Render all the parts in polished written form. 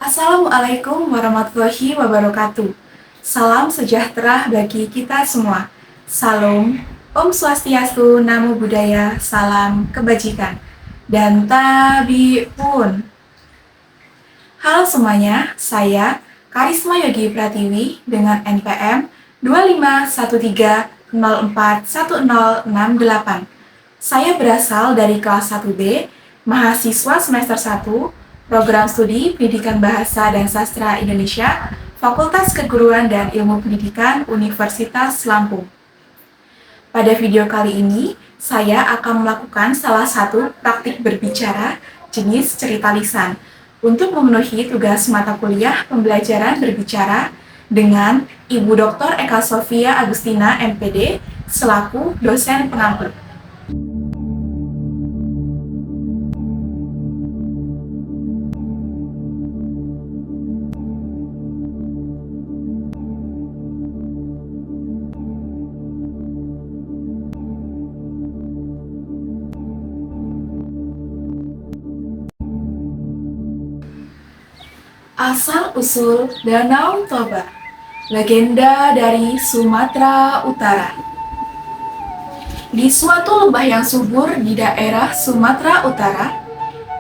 Assalamualaikum warahmatullahi wabarakatuh. Salam sejahtera bagi kita semua. Salam, Om Swastiastu, Namo Buddhaya, salam kebajikan. Dan Tabiun. Halo semuanya, saya Karisma Yogi Pratiwi dengan NPM 2513041068. Saya berasal dari kelas 1B, mahasiswa semester 1, Program Studi Pendidikan Bahasa dan Sastra Indonesia, Fakultas Keguruan dan Ilmu Pendidikan Universitas Lampung. Pada video kali ini, saya akan melakukan salah satu praktik berbicara jenis cerita lisan untuk memenuhi tugas mata kuliah pembelajaran berbicara dengan Ibu Dr. Eka Sofia Agustina MPD selaku dosen pengampu. Asal-usul Danau Toba, legenda dari Sumatera Utara. Di suatu lembah yang subur di daerah Sumatera Utara,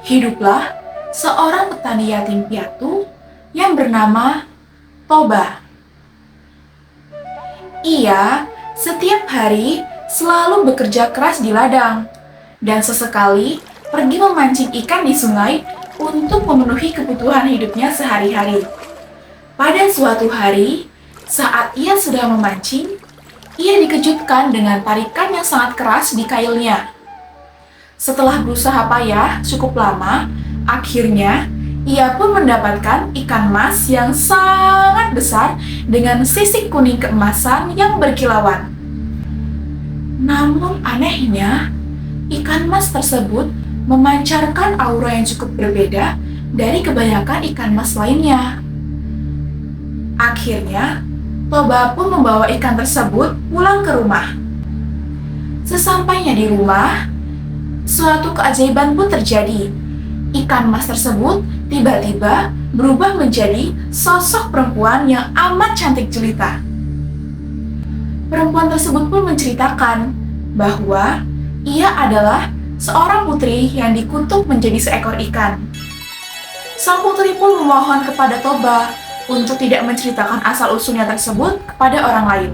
hiduplah seorang petani yatim piatu yang bernama Toba. Ia setiap hari selalu bekerja keras di ladang dan sesekali pergi memancing ikan di sungai untuk memenuhi kebutuhan hidupnya sehari-hari. Pada suatu hari, saat ia sedang memancing, ia dikejutkan dengan tarikan yang sangat keras di kailnya. Setelah berusaha payah cukup lama, akhirnya ia pun mendapatkan ikan mas yang sangat besar dengan sisik kuning keemasan yang berkilauan. Namun anehnya, ikan mas tersebut memancarkan aura yang cukup berbeda dari kebanyakan ikan mas lainnya. Akhirnya, Toba pun membawa ikan tersebut pulang ke rumah. Sesampainya di rumah, suatu keajaiban pun terjadi. Ikan mas tersebut tiba-tiba berubah menjadi sosok perempuan yang amat cantik jelita. Perempuan tersebut pun menceritakan bahwa ia adalah seorang putri yang dikutuk menjadi seekor ikan. Sang putri pun memohon kepada Toba untuk tidak menceritakan asal-usulnya tersebut kepada orang lain.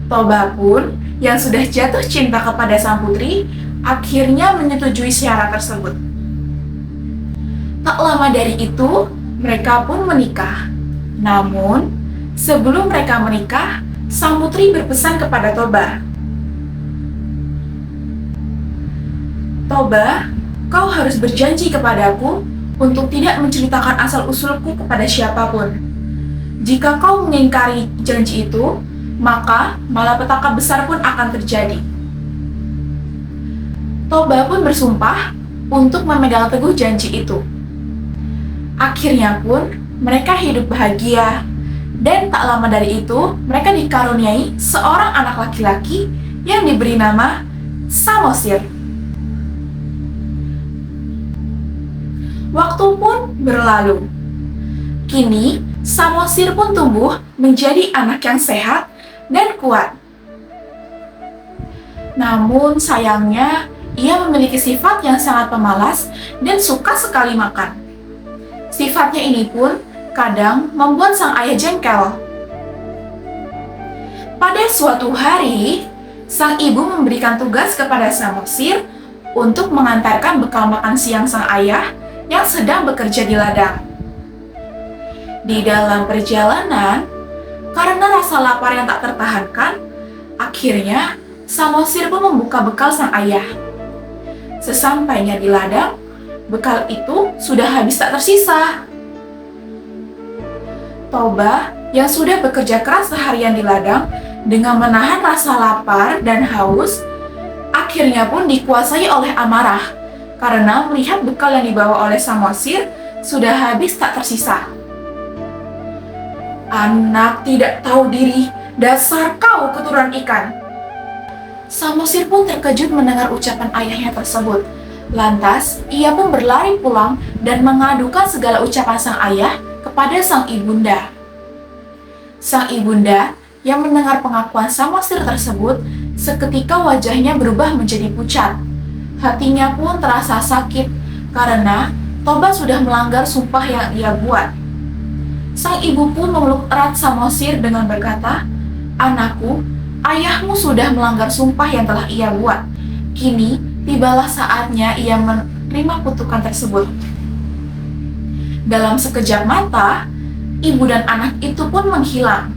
Toba pun, yang sudah jatuh cinta kepada sang putri, akhirnya menyetujui syarat tersebut. Tak lama dari itu, mereka pun menikah. Namun, sebelum mereka menikah, sang putri berpesan kepada Toba, "Toba, kau harus berjanji kepadaku untuk tidak menceritakan asal-usulku kepada siapapun. Jika kau mengingkari janji itu, maka malapetaka besar pun akan terjadi." Toba pun bersumpah untuk memegang teguh janji itu. Akhirnya pun, mereka hidup bahagia. Dan tak lama dari itu, mereka dikaruniai seorang anak laki-laki yang diberi nama Samosir. Waktu pun berlalu. Kini, Samosir pun tumbuh menjadi anak yang sehat dan kuat. Namun sayangnya, ia memiliki sifat yang sangat pemalas dan suka sekali makan. Sifatnya ini pun kadang membuat sang ayah jengkel. Pada suatu hari, sang ibu memberikan tugas kepada Samosir untuk mengantarkan bekal makan siang sang ayah yang sedang bekerja di ladang. Di dalam perjalanan, karena rasa lapar yang tak tertahankan, akhirnya Samosir pun membuka bekal sang ayah. Sesampainya di ladang, bekal itu sudah habis tak tersisa. Toba yang sudah bekerja keras seharian di ladang dengan menahan rasa lapar dan haus, akhirnya pun dikuasai oleh amarah karena melihat bekal yang dibawa oleh Samosir sudah habis tak tersisa. "Anak tidak tahu diri, dasar kau keturunan ikan!" Samosir pun terkejut mendengar ucapan ayahnya tersebut. Lantas, ia pun berlari pulang dan mengadukan segala ucapan sang ayah kepada sang ibunda. Sang ibunda yang mendengar pengakuan Samosir tersebut, seketika wajahnya berubah menjadi pucat. Hatinya pun terasa sakit karena Toba sudah melanggar sumpah yang ia buat. Sang ibu pun memeluk erat Samosir dengan berkata, "Anakku, ayahmu sudah melanggar sumpah yang telah ia buat. Kini tibalah saatnya ia menerima kutukan tersebut." Dalam sekejap mata, ibu dan anak itu pun menghilang.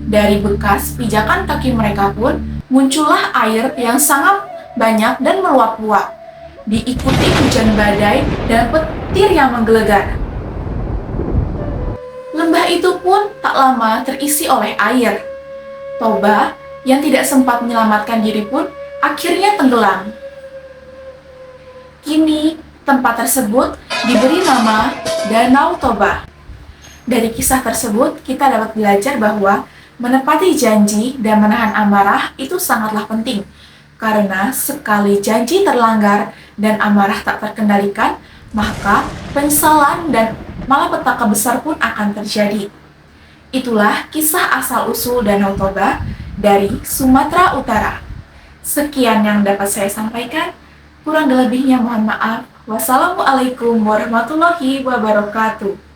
Dari bekas pijakan kaki mereka pun muncullah air yang sangat banyak dan meluap-luap, diikuti hujan badai dan petir yang menggelegar. Lembah itu pun tak lama terisi oleh air. Toba yang tidak sempat menyelamatkan diri pun akhirnya tenggelam. Kini tempat tersebut diberi nama Danau Toba. Dari kisah tersebut kita dapat belajar bahwa menepati janji dan menahan amarah itu sangatlah penting. Karena sekali janji terlanggar dan amarah tak terkendalikan, maka penyesalan dan malapetaka besar pun akan terjadi. Itulah kisah asal-usul Danau Toba dari Sumatera Utara. Sekian yang dapat saya sampaikan. Kurang lebihnya mohon maaf. Wassalamualaikum warahmatullahi wabarakatuh.